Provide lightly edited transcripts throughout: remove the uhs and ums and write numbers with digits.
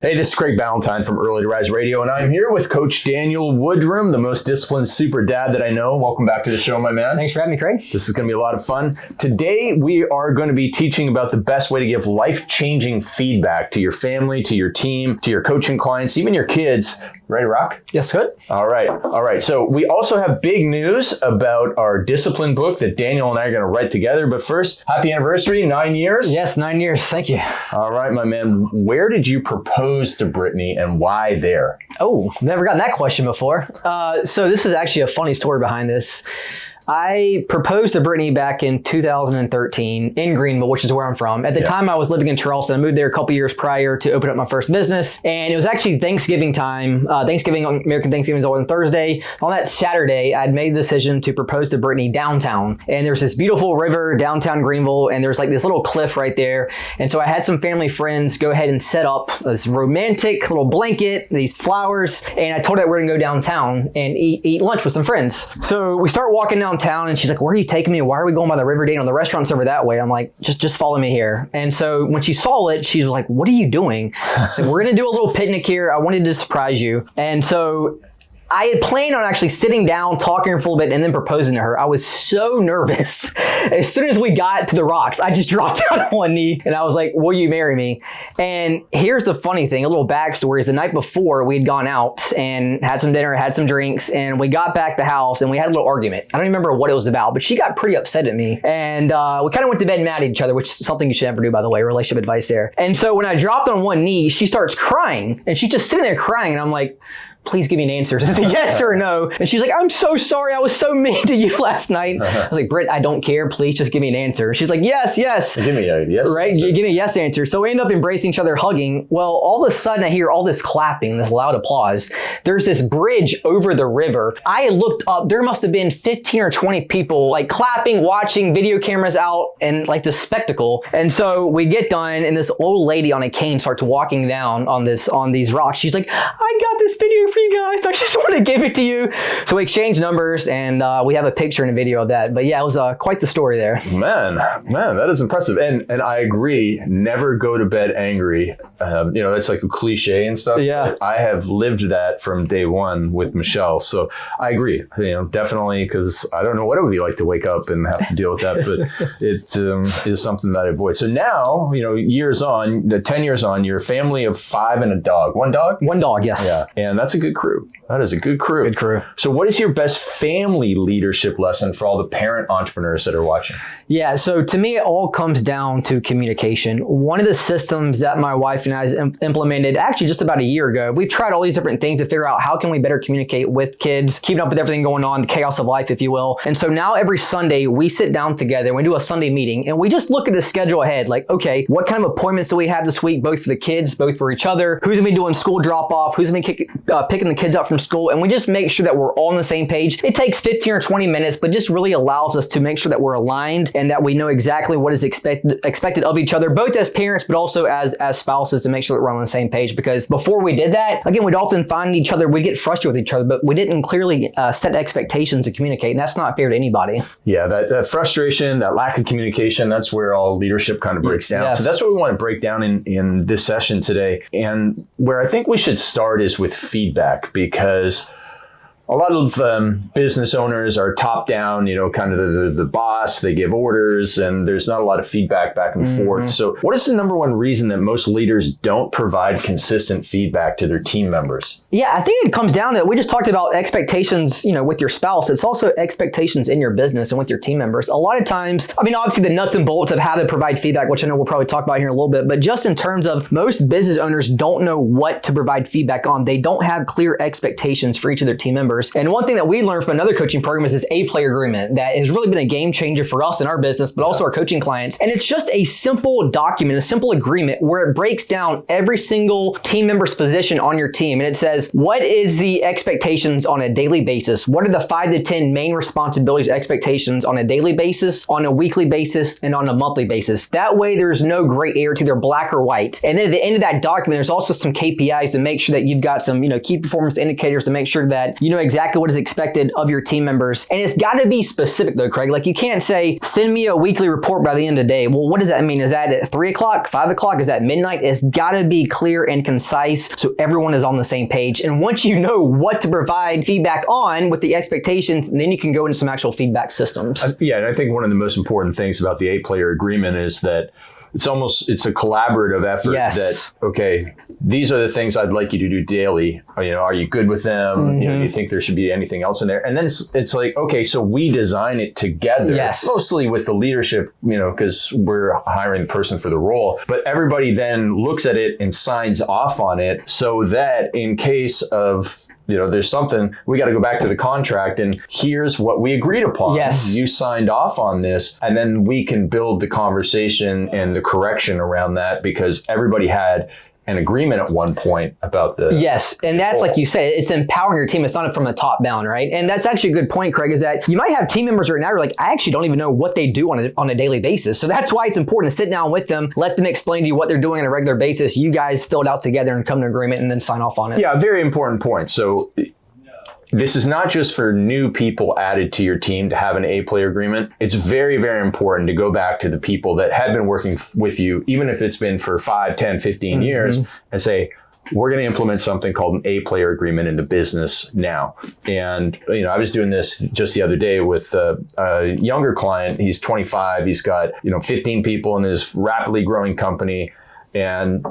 Hey, this is Craig Ballantyne from Early to Rise Radio, and I'm here with Coach Daniel Woodrum, the most disciplined super dad that I know. Welcome back to the show, my man. Thanks for having me, Craig. This is going to be a lot of fun. Today, we are going to be teaching about the best way to give life-changing feedback to your family, to your team, to your coaching clients, even your kids. Ready to rock? Yes, good. All right. So we also have big news about our discipline book that Daniel and I are going to write together. But first, happy anniversary, 9 years. Yes, 9 years. Thank you. All right, my man. Where did you propose to Brittany and why there? Oh, never gotten that question before. So this is actually a funny story behind this. I proposed to Brittany back in 2013 in Greenville, which is where I'm from. At the time, I was living in Charleston. I moved there a couple years prior to open up my first business. And it was actually Thanksgiving time. American Thanksgiving is on Thursday. On that Saturday, I'd made a decision to propose to Brittany downtown. And there's this beautiful river downtown Greenville, and there's like this little cliff right there. And so I had some family friends go ahead and set up this romantic little blanket, these flowers. And I told her we're gonna go downtown and eat lunch with some friends. So we start walking downtown, and she's like, where are you taking me? Why are we going by the river, Daniel? The restaurant's over that way. I'm like, just follow me here. And so when she saw it, she was like, what are you doing? So we're going to do a little picnic here. I wanted to surprise you. And so I had planned on actually sitting down, talking to her for a little bit, and then proposing to her. I was so nervous. As soon as we got to the rocks, I just dropped down on one knee, and I was like, will you marry me? And here's the funny thing, a little backstory is the night before, we had gone out and had some dinner, had some drinks, and we got back to the house, and we had a little argument. I don't remember what it was about, but she got pretty upset at me. And we kind of went to bed mad at each other, which is something you should never do, by the way, relationship advice there. And so when I dropped on one knee, she starts crying, and she's just sitting there crying, and I'm like, please give me an answer. Is it yes or no? And she's like, I'm so sorry. I was so mean to you last night. I was like, Britt, I don't care. Please just give me an answer. She's like, yes. Give me a yes right? answer. Give me a yes answer. So we end up embracing each other, hugging. Well, all of a sudden I hear all this clapping, this loud applause. There's this bridge over the river. I looked up, there must have been 15 or 20 people like clapping, watching, video cameras out, and like this spectacle. And so we get done, and this old lady on a cane starts walking down on these rocks. She's like, I got this video for you guys. I just want to give it to you. So we exchange numbers, and we have a picture and a video of that. But yeah, it was quite the story there. Man, that is impressive. And I agree, never go to bed angry. That's like a cliche and stuff. Yeah. I have lived that from day one with Michelle. So I agree, definitely, because I don't know what it would be like to wake up and have to deal with that, but it is something that I avoid. So now, 10 years on, you're a family of 5 and a dog. One dog? One dog, yes. Yeah, and that's a good crew. That is a good crew. Good crew. So what is your best family leadership lesson for all the parent entrepreneurs that are watching? Yeah, so to me, it all comes down to communication. One of the systems that my wife and I implemented actually just about a year ago, we've tried all these different things to figure out how can we better communicate with kids, keeping up with everything going on, the chaos of life, if you will. And so now every Sunday, we sit down together and we do a Sunday meeting, and we just look at the schedule ahead, like, okay, what kind of appointments do we have this week, both for the kids, both for each other? Who's gonna be doing school drop-off? Who's gonna be picking the kids up from school? And we just make sure that we're all on the same page. It takes 15 or 20 minutes, but just really allows us to make sure that we're aligned and that we know exactly what is expected of each other, both as parents, but also as spouses, to make sure that we're on the same page. Because before we did that, again, we'd often find each other, we'd get frustrated with each other, but we didn't clearly set expectations and communicate. And that's not fair to anybody. Yeah, that frustration, that lack of communication, that's where all leadership kind of breaks down. Yes. So that's what we want to break down in this session today. And where I think we should start is with feedback, because a lot of business owners are top down, kind of the boss, they give orders, and there's not a lot of feedback back and forth. So what is the number one reason that most leaders don't provide consistent feedback to their team members? Yeah, I think it comes down to, we just talked about expectations, with your spouse. It's also expectations in your business and with your team members. A lot of times, obviously the nuts and bolts of how to provide feedback, which I know we'll probably talk about here in a little bit, but just in terms of most business owners don't know what to provide feedback on. They don't have clear expectations for each of their team members. And one thing that we learned from another coaching program is this A-Play agreement that has really been a game changer for us in our business, but also our coaching clients. And it's just a simple document, a simple agreement where it breaks down every single team member's position on your team. And it says, what is the expectations on a daily basis? What are the 5 to 10 main responsibilities, expectations on a daily basis, on a weekly basis, and on a monthly basis? That way there's no gray area to either black or white. And then at the end of that document, there's also some KPIs to make sure that you've got some, key performance indicators to make sure that you know exactly what is expected of your team members. And it's got to be specific though, Craig. Like you can't say, send me a weekly report by the end of the day. Well, what does that mean? Is that at 3 o'clock, 5 o'clock? Is that midnight? It's got to be clear and concise so everyone is on the same page. And once you know what to provide feedback on with the expectations, then you can go into some actual feedback systems. Yeah, and I think one of the most important things about the 8-player agreement is that it's a collaborative effort. Yes. That, okay, these are the things I'd like you to do daily. Are you good with them? Do you think there should be anything else in there? And then it's like, okay, so we design it together, mostly with the leadership, because we're hiring the person for the role. But everybody then looks at it and signs off on it so that in case of there's something, we got to go back to the contract and here's what we agreed upon. Yes. You signed off on this, and then we can build the conversation and the correction around that because everybody had an agreement at one point about the Yes, and that's like you say, it's empowering your team. It's not from the top down, right? And that's actually a good point, Craig, is that you might have team members right now who are like, I actually don't even know what they do on a daily basis. So that's why it's important to sit down with them, let them explain to you what they're doing on a regular basis. You guys fill it out together and come to an agreement and then sign off on it. Yeah, very important point. So this is not just for new people added to your team to have an 8-player agreement. It's very, very important to go back to the people that have been working with you, even if it's been for 5, 10, 15 years, and say, we're going to implement something called an 8-player agreement in the business now. And, I was doing this just the other day with a younger client. He's 25. He's got, 15 people in his rapidly growing company. And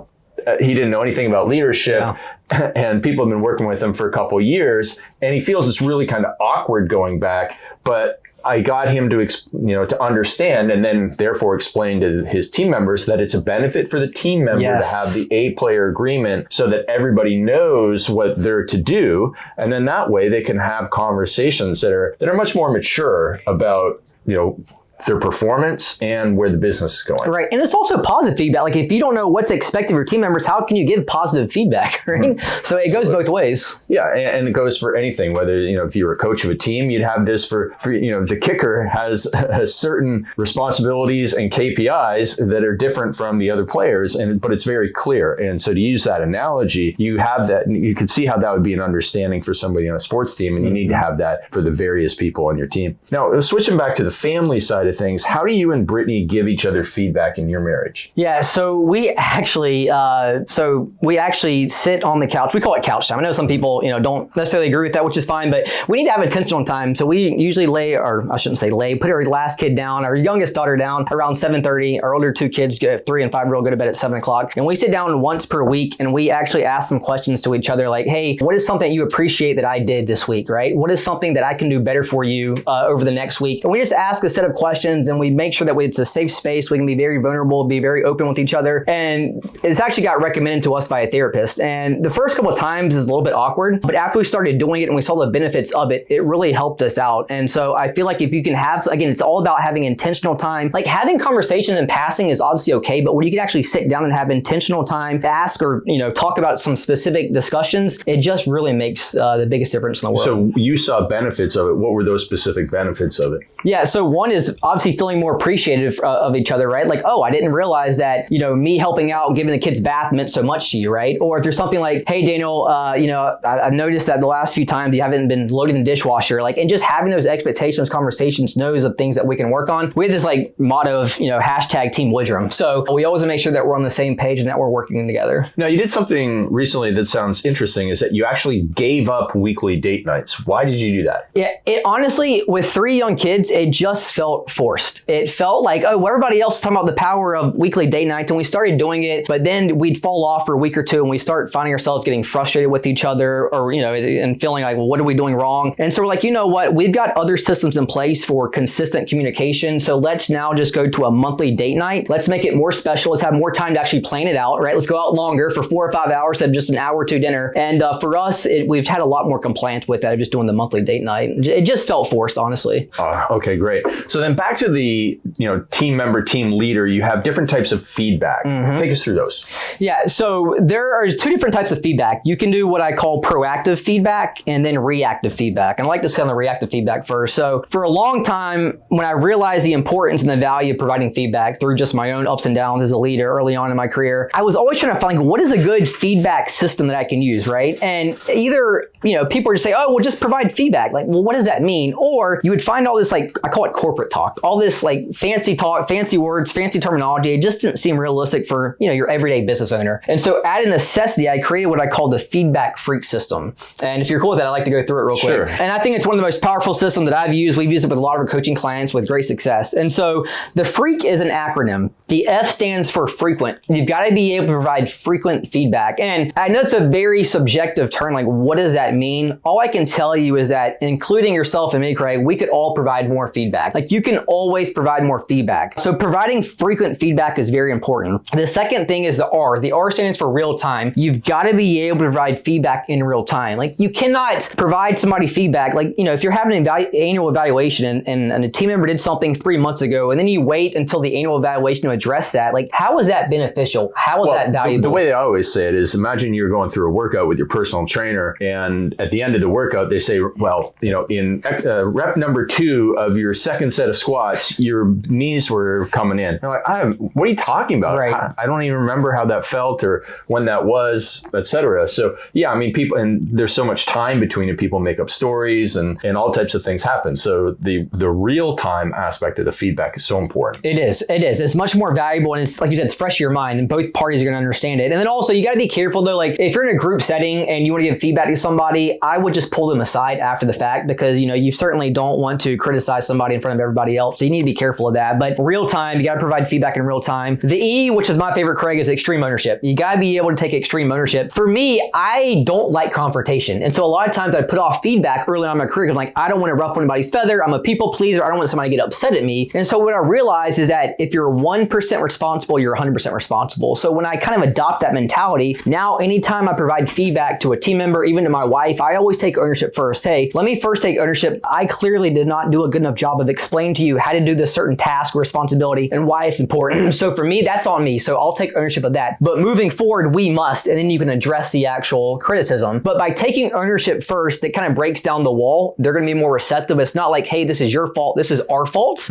he didn't know anything about leadership, and people have been working with him for a couple of years, and he feels it's really kind of awkward going back. But I got him to, to understand, and then therefore explain to his team members that it's a benefit for the team member to have the 8-player agreement so that everybody knows what they're to do, and then that way they can have conversations that are much more mature about their performance and where the business is going. Right. And it's also positive feedback. Like if you don't know what's expected of your team members, how can you give positive feedback? Right. So it goes both ways. Yeah. And it goes for anything, whether, if you're a coach of a team, you'd have this for the kicker has certain responsibilities and KPIs that are different from the other players. But it's very clear. And so to use that analogy, you have that, you can see how that would be an understanding for somebody on a sports team. And you need to have that for the various people on your team. Now, switching back to the family side of things, how do you and Brittany give each other feedback in your marriage? Yeah, so we actually sit on the couch. We call it couch time. I know some people, don't necessarily agree with that, which is fine, but we need to have intentional time. So we usually put our last kid down, our youngest daughter down around 7:30. Our older 2 kids, 3 and 5-year-old, go to bed at 7 o'clock. And we sit down once per week and we actually ask some questions to each other like, hey, what is something you appreciate that I did this week, right? What is something that I can do better for you over the next week? And we just ask a set of questions and we make sure that it's a safe space. We can be very vulnerable, be very open with each other. And it's actually got recommended to us by a therapist. And the first couple of times is a little bit awkward, but after we started doing it and we saw the benefits of it, it really helped us out. And so I feel like if you can have, again, it's all about having intentional time. Like having conversations in passing is obviously okay, but when you can actually sit down and have intentional time to ask or, talk about some specific discussions, it just really makes the biggest difference in the world. So you saw benefits of it. What were those specific benefits of it? Yeah. So one is obviously feeling more appreciative of each other, right? Like, oh, I didn't realize that, me helping out, giving the kids bath meant so much to you, right? Or if there's something like, hey, Daniel, I've noticed that the last few times you haven't been loading the dishwasher, and just having those expectations, conversations, knows of things that we can work on. We have this motto of, hashtag Team Woodrum. So we always make sure that we're on the same page and that we're working together. Now, you did something recently that sounds interesting, is that you actually gave up weekly date nights. Why did you do that? Yeah, it honestly, with 3 young kids, it just felt forced. It felt like, oh, well, everybody else is talking about the power of weekly date nights, and we started doing it, but then we'd fall off for a week or two and we start finding ourselves getting frustrated with each other or, and feeling like, well, what are we doing wrong? And so we're like, you know what? We've got other systems in place for consistent communication. So let's now just go to a monthly date night. Let's make it more special. Let's have more time to actually plan it out, right? Let's go out longer for 4 or 5 hours instead of just an hour or 2 dinner. And for us, we've had a lot more compliance with that of just doing the monthly date night. It just felt forced, honestly. Okay, great. So then back to the, team member, team leader, you have different types of feedback. Take us through those. Yeah, so there are two different types of feedback. You can do what I call proactive feedback and then reactive feedback. And I like to say on the reactive feedback first. So for a long time, when I realized the importance and the value of providing feedback through just my own ups and downs as a leader early on in my career, I was always trying to find what is a good feedback system that I can use, right? And either, people would just say, oh, well, just provide feedback. Like, well, what does that mean? Or you would find all this, like, I call it corporate talk, all this like fancy talk, fancy words, fancy terminology. It just didn't seem realistic for, your everyday business owner. And so out of necessity, I created what I call the feedback freak system. And if you're cool with that, I'd like to go through it real quick. Sure. And I think it's one of the most powerful systems that I've used. We've used it with a lot of our coaching clients with great success. And so the freak is an acronym. The F stands for frequent. You've got to be able to provide frequent feedback. And I know it's a very subjective term. Like, what does that mean? All I can tell you is that, including yourself and me, Craig, we could all provide more feedback. Like, you can always provide more feedback. So providing frequent feedback is very important. The second thing is the R. The R stands for real time. You've got to be able to provide feedback in real time. Like, you cannot provide somebody feedback. Like, if you're having an annual evaluation and a team member did something 3 months ago, and then you wait until the annual evaluation to address that, like, how is that beneficial? How is that valuable? The way that I always say it is, imagine you're going through a workout with your personal trainer, and at the end of the workout, they say, well, in rep number 2 of your second set of squats, your knees were coming in. They're like, what are you talking about? Right. I don't even remember how that felt or when that was, etc. So yeah, people, and there's so much time between it. People make up stories and all types of things happen. So the real time aspect of the feedback is so important. It is. It's much more valuable, and it's, like you said, it's fresh to your mind, and both parties are going to understand it. And then also, you got to be careful though. Like, if you're in a group setting and you want to give feedback to somebody, I would just pull them aside after the fact, because you certainly don't want to criticize somebody in front of everybody else. So you need to be careful of that. But real time, you got to provide feedback in real time. The E, which is my favorite, Craig, is extreme ownership. You got to be able to take extreme ownership. For me, I don't like confrontation, and so a lot of times I put off feedback early on in my career. Like, I don't want to ruffle anybody's feather. I'm a people pleaser. I don't want somebody to get upset at me. And so what I realized is that if you're 1% responsible, you're 100% responsible. So when I kind of adopt that mentality, now anytime I provide feedback to a team member, even to my wife, I always take ownership first. Hey, let me first take ownership. I clearly did not do a good enough job of explaining to you how to do this certain task or responsibility and why it's important. So for me, that's on me. So I'll take ownership of that. But moving forward, we must, and then you can address the actual criticism. But by taking ownership first, that kind of breaks down the wall. They're going to be more receptive. It's not like, hey, this is your fault. This is our fault.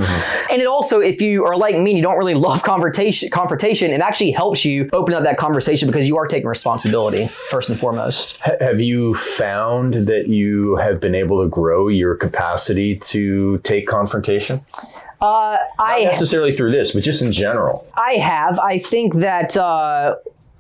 And it also, if you are like me and you don't really love confrontation, it actually helps you open up that conversation because you are taking responsibility first and foremost. Have you found that you have been able to grow your capacity to take confrontation? Not necessarily through this, but just in general. I have. I think that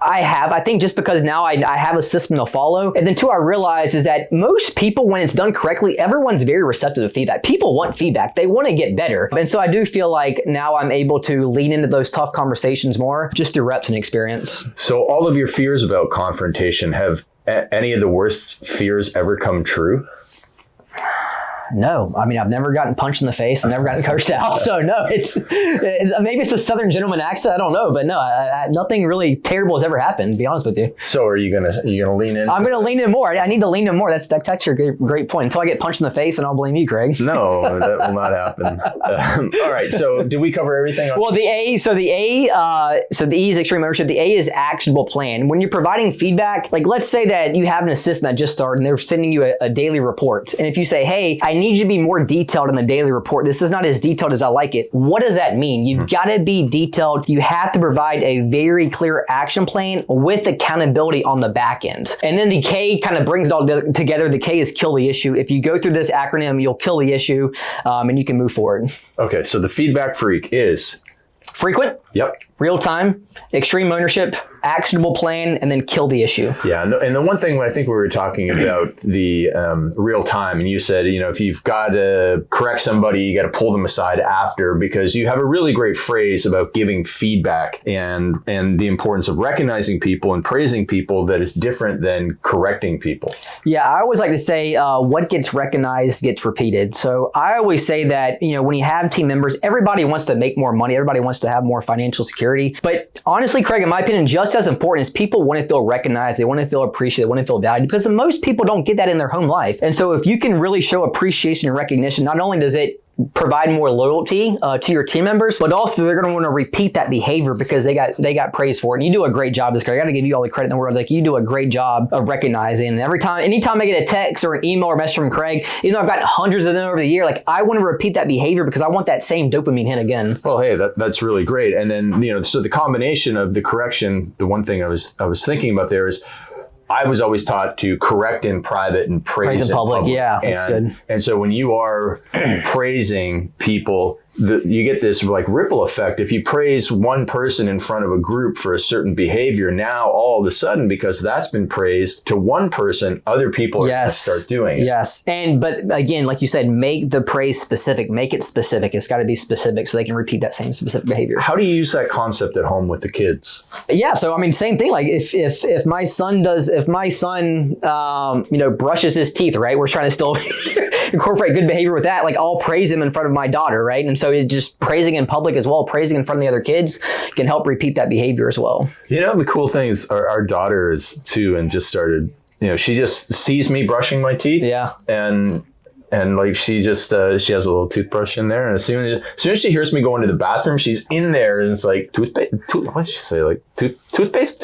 I think just because now I have a system to follow. And then two, I realize is that most people, when it's done correctly, everyone's very receptive to feedback. People want feedback. They want to get better. And so I do feel like now I'm able to lean into those tough conversations more just through reps and experience. So all of your fears about confrontation, have any of the worst fears ever come true? No, I've never gotten punched in the face and never gotten cursed out. So no, it's maybe it's a Southern gentleman accent. I don't know, but no, nothing really terrible has ever happened. To be honest with you. So are you gonna lean in? I'm gonna lean in more. I need to lean in more. That's actually a great point. Until I get punched in the face, and I'll blame you, Craig. No, that will not happen. All right. So did we cover everything? Well, the E is extreme ownership. The A is actionable plan. When you're providing feedback, like let's say that you have an assistant that just started and they're sending you a daily report, and if you say, hey, I need you to be more detailed in the daily report. This is not as detailed as I like it. What does that mean? You've got to be detailed. You have to provide a very clear action plan with accountability on the back end. And then the K kind of brings it all together. The K is kill the issue. If you go through this acronym, you'll kill the issue and you can move forward. Okay, so the feedback freak is frequent. Yep. Real time, extreme ownership, actionable plan, and then kill the issue. Yeah. And the one thing I think we were talking about the real time, and you said, if you've got to correct somebody, you got to pull them aside after, because you have a really great phrase about giving feedback and the importance of recognizing people and praising people that is different than correcting people. Yeah. I always like to say what gets recognized gets repeated. So I always say that, when you have team members, everybody wants to make more money. Everybody wants to have more financial security. But honestly, Craig, in my opinion, just as important is people want to feel recognized. They want to feel appreciated. They want to feel valued, because most people don't get that in their home life. And so if you can really show appreciation and recognition, not only does it provide more loyalty to your team members, but also they're going to want to repeat that behavior because they got praised for it. And you do a great job, this guy. I got to give you all the credit in the world. Like, you do a great job of recognizing. And anytime I get a text or an email or message from Craig, even though I've got hundreds of them over the year, like, I want to repeat that behavior because I want that same dopamine hit again. Well, hey, that's really great. And then, so the combination of the correction, the one thing I was thinking about there is, I was always taught to correct in private and praise in public. Yeah, that's good. And so when you are praising people, you get this like ripple effect. If you praise one person in front of a group for a certain behavior, now all of a sudden, because that's been praised to one person, other people are going to start doing it. Yes. But again, like you said, make the praise specific, make it specific. It's got to be specific so they can repeat that same specific behavior. How do you use that concept at home with the kids? Yeah. So, I mean, same thing. Like if my son brushes his teeth, right? We're trying to still incorporate good behavior with that. Like, I'll praise him in front of my daughter, right? And so just praising in public as well, praising in front of the other kids can help repeat that behavior as well. The cool thing is our daughter is 2 and just started, she just sees me brushing my teeth. Yeah. And like she just she has a little toothbrush in there, and as soon as she hears me go into the bathroom, she's in there, and it's like toothpaste. What did she say? Like toothpaste,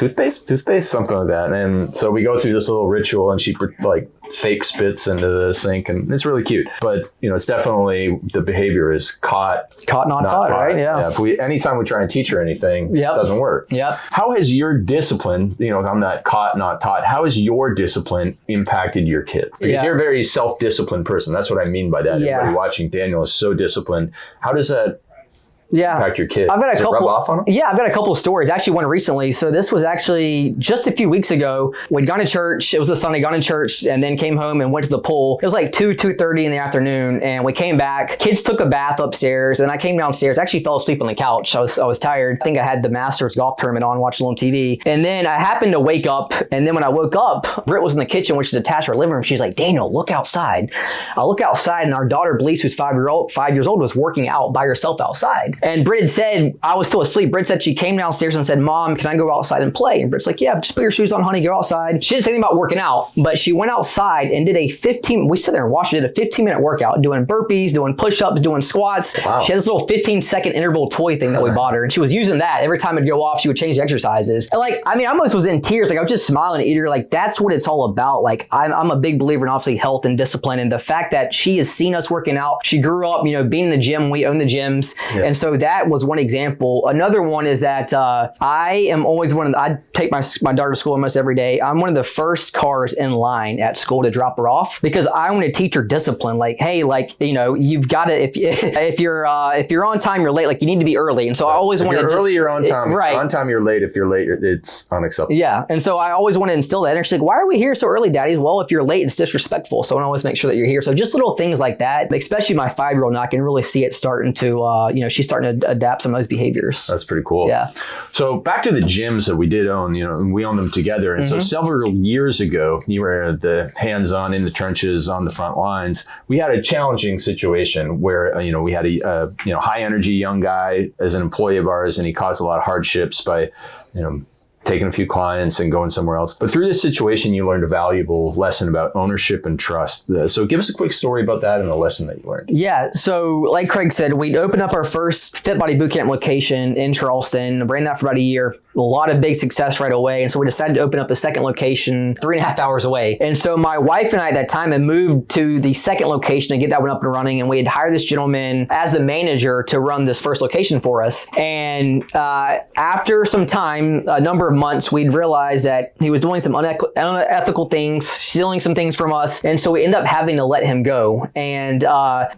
something like that. And so we go through this little ritual, and she like fake spits into the sink, and it's really cute. But it's definitely the behavior is caught, not taught, right? Yeah. Anytime we try and teach her anything, it doesn't work. Yeah. How has your discipline, I'm that caught, not taught. How has your discipline impacted your kid? Because you're a very self-disciplined person. That's what I mean by that. Yeah. Everybody watching Daniel is so disciplined. How does that impact your kids? I've got Does it rub off on them? Yeah, I've got a couple of stories. Actually, one recently. So this was actually just a few weeks ago. We'd gone to church. It was a Sunday, gone to church, and then came home and went to the pool. It was like 2:30 in the afternoon, and we came back. Kids took a bath upstairs, and I came downstairs. I actually fell asleep on the couch. I was tired. I think I had the Masters golf tournament on, watching on TV. And then I happened to wake up, and then when I woke up, Britt was in the kitchen, which is attached to our living room. She's like, "Daniel, look outside." I look outside, and our daughter, Blise, who's 5 years old, was working out by herself outside. And Britt had said, I was still asleep. Britt said she came downstairs and said, "Mom, can I go outside and play?" And Britt's like, "Yeah, just put your shoes on, honey, go outside." She didn't say anything about working out, but she went outside and did we sat there and watched it, did a 15-minute workout, doing burpees, doing push-ups, doing squats. Wow. She had this little 15-second interval toy thing that we bought her, and she was using that. Every time it'd go off, she would change the exercises. And I almost was in tears. Like, I was just smiling at her. Like, that's what it's all about. Like, I'm a big believer in obviously health and discipline, and the fact that she has seen us working out. She grew up, being in the gym. We own the gyms. Yeah. And so that was one example. Another one is that I am always I take my daughter to school almost every day. I'm one of the first cars in line at school to drop her off because I want to teach her discipline. Like, hey, you've got to, if you're on time, you're late. Like, you need to be early. And so I always want to early, you're on time. Right. On time, you're late. If you're late, it's unacceptable. Yeah. And so I always want to instill that. And she's like, "Why are we here so early, Daddy?" Well, if you're late, it's disrespectful. So I want to always make sure that you're here. So just little things like that, especially my 5-year-old now, I can really see it starting to, she's starting to adapt some of those behaviors. That's pretty cool. Yeah. So back to the gyms that we did own, and we owned them together. And so several years ago, you were the hands-on in the trenches on the front lines. We had a challenging situation where, we had a high energy young guy as an employee of ours, and he caused a lot of hardships by, taking a few clients and going somewhere else. But through this situation, you learned a valuable lesson about ownership and trust. So give us a quick story about that and the lesson that you learned. Yeah. So like Craig said, we opened up our first Fit Body Bootcamp location in Charleston, ran that for about a year. A lot of big success right away. And so we decided to open up a second location 3.5 hours away. And so my wife and I at that time had moved to the second location to get that one up and running. And we had hired this gentleman as the manager to run this first location for us. And after some time, a number of months, we'd realized that he was doing some unethical things, stealing some things from us. And so we ended up having to let him go. And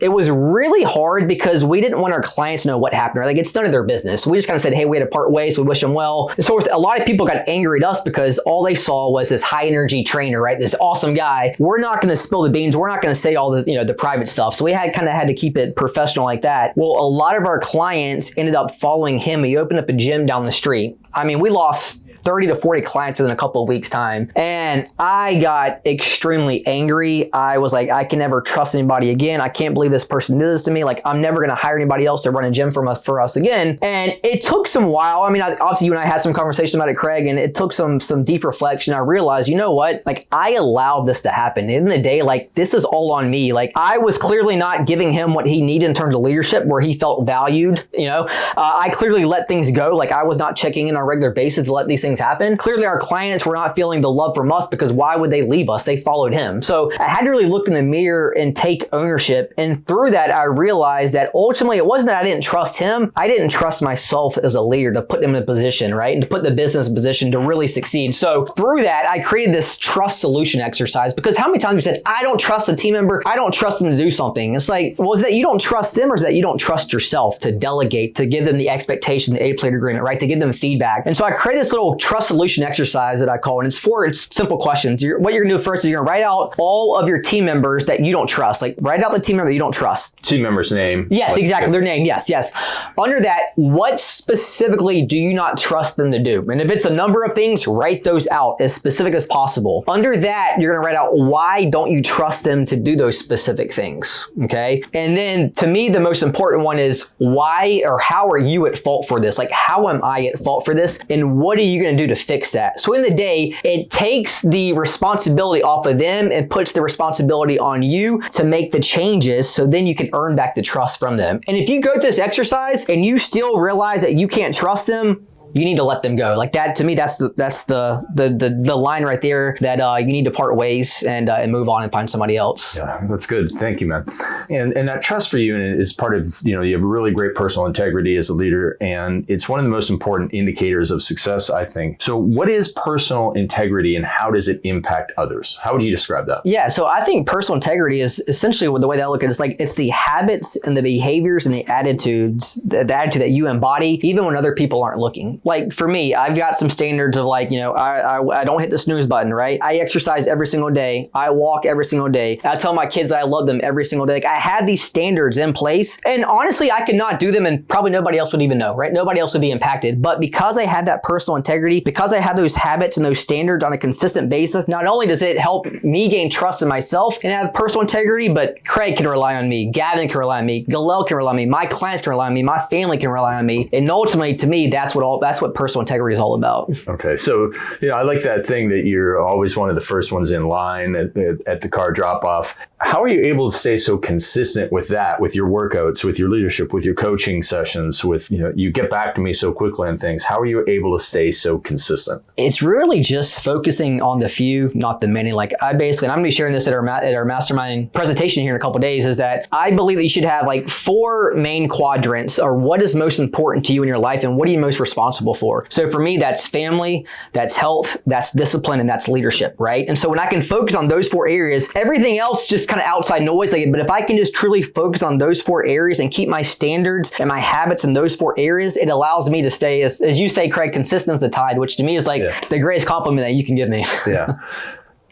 it was really hard because we didn't want our clients to know what happened. Like, it's none of their business. So we just kind of said, hey, we had to part ways. We wish him well. And so a lot of people got angry at us because all they saw was this high energy trainer, right? This awesome guy. We're not going to spill the beans. We're not going to say all the, the private stuff. So we had to keep it professional like that. Well, a lot of our clients ended up following him. He opened up a gym down the street. I mean, we lost 30 to 40 clients within a couple of weeks time. And I got extremely angry. I was like, I can never trust anybody again. I can't believe this person did this to me. Like, I'm never going to hire anybody else to run a gym for us again. And it took some while. I mean, obviously you and I had some conversation about it, Craig, and it took some deep reflection. I realized, you know what? Like, I allowed this to happen. In the day, like, this is all on me. Like, I was clearly not giving him what he needed in terms of leadership, where he felt valued. I clearly let things go. Like, I was not checking in on a regular basis to let these things happen. Clearly, our clients were not feeling the love from us, because why would they leave us? They followed him. So I had to really look in the mirror and take ownership. And through that, I realized that ultimately it wasn't that I didn't trust him. I didn't trust myself as a leader to put them in a position, right? And to put the business in a position to really succeed. So through that, I created this trust solution exercise, because how many times we said, I don't trust a team member. I don't trust them to do something. It's like, well, is that you don't trust them, or is that you don't trust yourself to delegate, to give them the expectation, the A-plate agreement, right? To give them feedback. And so I created this little trust solution exercise that I call, and it's simple questions. What you're gonna do first is you're gonna write out all of your team members that you don't trust. Like, write out the team member that you don't trust. Team member's name. Yes, exactly. Their name. Yes. Under that, what specifically do you not trust them to do? And if it's a number of things, write those out as specific as possible. Under that, you're gonna write out why don't you trust them to do those specific things, okay? And then to me, the most important one is why or how are you at fault for this? Like, how am I at fault for this? And what are you gonna do to fix that? So in the day, it takes the responsibility off of them and puts the responsibility on you to make the changes, so then you can earn back the trust from them. And if you go through this exercise and you still realize that you can't trust them, you need to let them go. Like that, to me, that's the line right there that you need to part ways and move on and find somebody else. Yeah, that's good. Thank you, man. And that trust for you is part of, you have really great personal integrity as a leader, and it's one of the most important indicators of success, I think. So what is personal integrity and how does it impact others? How would you describe that? Yeah, so I think personal integrity is essentially the way that I look at it. It's like, it's the habits and the behaviors and the attitudes, the attitude that you embody, even when other people aren't looking. Like for me, I've got some standards of like, I don't hit the snooze button, right? I exercise every single day. I walk every single day. I tell my kids that I love them every single day. Like, I have these standards in place, and honestly, I could not do them and probably nobody else would even know, right? Nobody else would be impacted. But because I had that personal integrity, because I had those habits and those standards on a consistent basis, not only does it help me gain trust in myself and have personal integrity, but Craig can rely on me, Gavin can rely on me, Galel can rely on me, my clients can rely on me, my family can rely on me. And ultimately, to me, that's what personal integrity is all about. Okay. So, I like that thing that you're always one of the first ones in line at the car drop off. How are you able to stay so consistent with that, with your workouts, with your leadership, with your coaching sessions, with, you get back to me so quickly on things? How are you able to stay so consistent? It's really just focusing on the few, not the many. Like, and I'm going to be sharing this at our mastermind presentation here in a couple of days, is that I believe that you should have like 4 main quadrants, or what is most important to you in your life and what are you most responsible for. So for me, that's family, that's health, that's discipline, and that's leadership, right? And so when I can focus on those 4 areas, everything else just kind of outside noise. But if I can just truly focus on those 4 areas and keep my standards and my habits in those 4 areas, it allows me to stay, as you say, Craig, consistent as the tide, which to me is like the greatest compliment that you can give me. Yeah.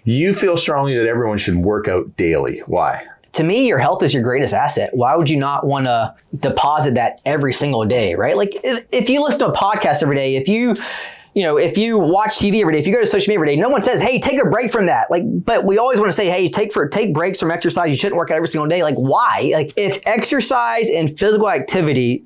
You feel strongly that everyone should work out daily. Why? To me, your health is your greatest asset. Why would you not want to deposit that every single day, right? Like if you listen to a podcast every day, if you watch TV every day, if you go to social media every day, no one says, hey, take a break from that. But we always want to say, hey, take breaks from exercise. You shouldn't work out every single day. Like, why? Like, if exercise and physical activity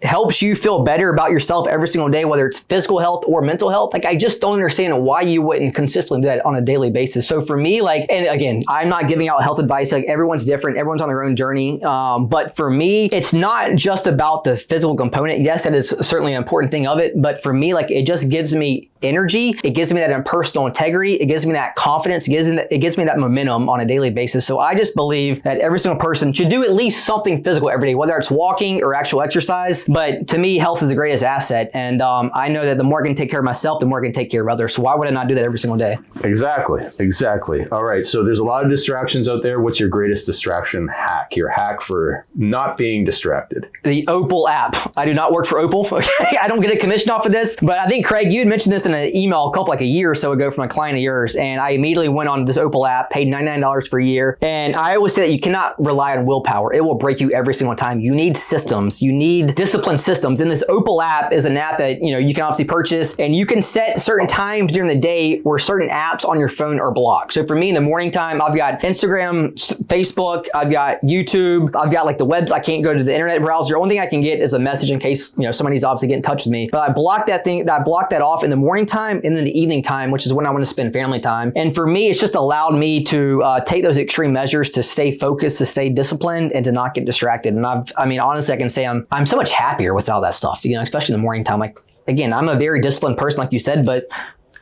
helps you feel better about yourself every single day, whether it's physical health or mental health, like, I just don't understand why you wouldn't consistently do that on a daily basis. So for me, and again, I'm not giving out health advice. Like, everyone's different. Everyone's on their own journey. But for me, it's not just about the physical component. Yes, that is certainly an important thing of it. But for me, it just gives me energy. It gives me that personal integrity. It gives me that confidence. It gives me that momentum on a daily basis. So I just believe that every single person should do at least something physical every day, whether it's walking or actual exercise. But to me, health is the greatest asset. And I know that the more I can take care of myself, the more I can take care of others. So why would I not do that every single day? Exactly. All right. So there's a lot of distractions out there. What's your greatest distraction hack? Your hack for not being distracted? The Opal app. I do not work for Opal. Okay? I don't get a commission off of this. But I think, Craig, you had mentioned this in in an email a year or so ago from a client of yours, and I immediately went on this Opal app, paid $99 for a year. And I always say that you cannot rely on willpower. It will break you every single time. You need systems. You need disciplined systems. And this Opal app is an app that, you can obviously purchase, and you can set certain times during the day where certain apps on your phone are blocked. So for me in the morning time, I've got Instagram, Facebook, I've got YouTube, I've got like the webs. I can't go to the internet browser. The only thing I can get is a message in case, somebody's obviously getting in touch with me. But I block that off in the morning time and then the evening time, which is when I want to spend family time. And for me, it's just allowed me to take those extreme measures to stay focused, to stay disciplined, and to not get distracted. And honestly, I can say I'm so much happier with all that stuff, especially in the morning time. Like, again, I'm a very disciplined person, like you said, but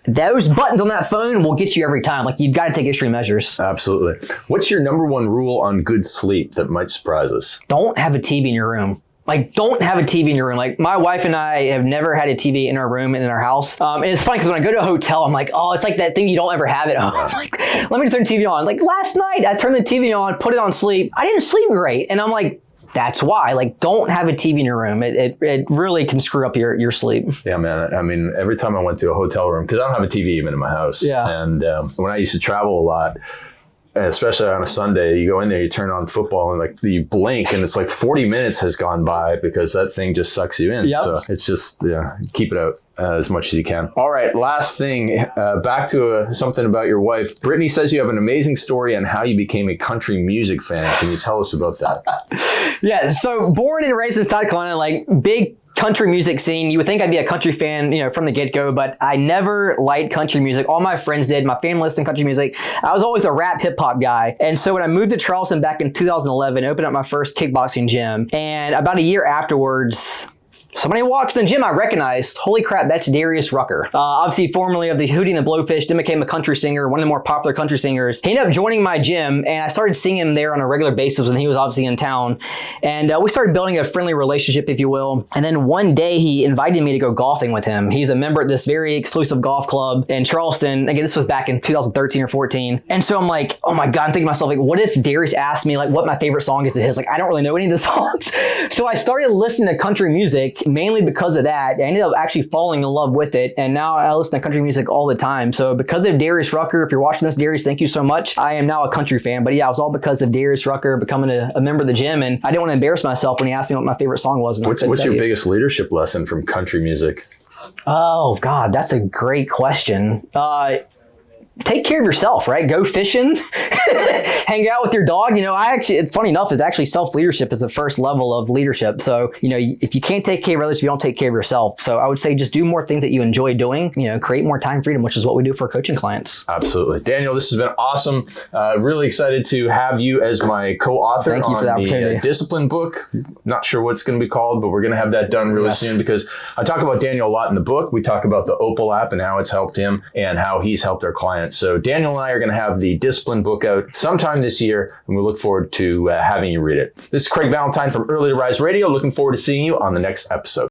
those buttons on that phone will get you every time. Like, you've got to take extreme measures. Absolutely. What's your number one rule on good sleep that might surprise us? Don't have a TV in your room. Like, don't have a TV in your room. Like, my wife and I have never had a TV in our room and in our house. And it's funny because when I go to a hotel, I'm like, oh, it's like that thing you don't ever have at home. I'm like, let me turn the TV on. Like, last night, I turned the TV on, put it on sleep. I didn't sleep great. And I'm like, that's why. Like, don't have a TV in your room. It really can screw up your sleep. Yeah, man. I mean, every time I went to a hotel room, because I don't have a TV even in my house. Yeah. And when I used to travel a lot, and especially on a Sunday, you go in there, you turn on football, and like you blink, and it's like 40 minutes has gone by because that thing just sucks you in. Yep. So it's just keep it out as much as you can. All right, last thing, back to something about your wife. Brittany says you have an amazing story on how you became a country music fan. Can you tell us about that? Yeah. So born and raised in South Carolina, like big country music scene. You would think I'd be a country fan, from the get-go, but I never liked country music. All my friends did. My family listened to country music. I was always a rap hip-hop guy. And so when I moved to Charleston back in 2011, I opened up my first kickboxing gym. And about a year afterwards, somebody walks in the gym I recognized. Holy crap, that's Darius Rucker. Obviously, formerly of the Hootie and the Blowfish, then became a country singer, one of the more popular country singers. He ended up joining my gym, and I started seeing him there on a regular basis when he was obviously in town. And we started building a friendly relationship, if you will. And then one day, he invited me to go golfing with him. He's a member at this very exclusive golf club in Charleston. Again, this was back in 2013 or 14. And so I'm like, oh my God, I'm thinking to myself, like, what if Darius asked me, like, what my favorite song is of his? Like, I don't really know any of the songs. So I started listening to country music, mainly because of that. I ended up actually falling in love with it, and now I listen to country music all the time. So because of Darius Rucker, if you're watching this, Darius, thank you so much. I am now a country fan, but yeah, it was all because of Darius Rucker becoming a member of the gym, and I didn't want to embarrass myself when he asked me what my favorite song was. What's your biggest leadership lesson from country music? Oh God, that's a great question. Take care of yourself, right? Go fishing, hang out with your dog. Funny enough, is actually self-leadership is the first level of leadership. So, if you can't take care of others, you don't take care of yourself. So I would say just do more things that you enjoy doing, create more time freedom, which is what we do for coaching clients. Absolutely. Daniel, this has been awesome. Really excited to have you as my co-author Thank you for the opportunity. The Discipline book. Not sure what it's going to be called, but we're going to have that done really soon, because I talk about Daniel a lot in the book. We talk about the Opal app and how it's helped him and how he's helped our clients. So Daniel and I are going to have the Discipline book out sometime this year, and we look forward to having you read it. This is Craig Valentine from Early to Rise Radio. Looking forward to seeing you on the next episode.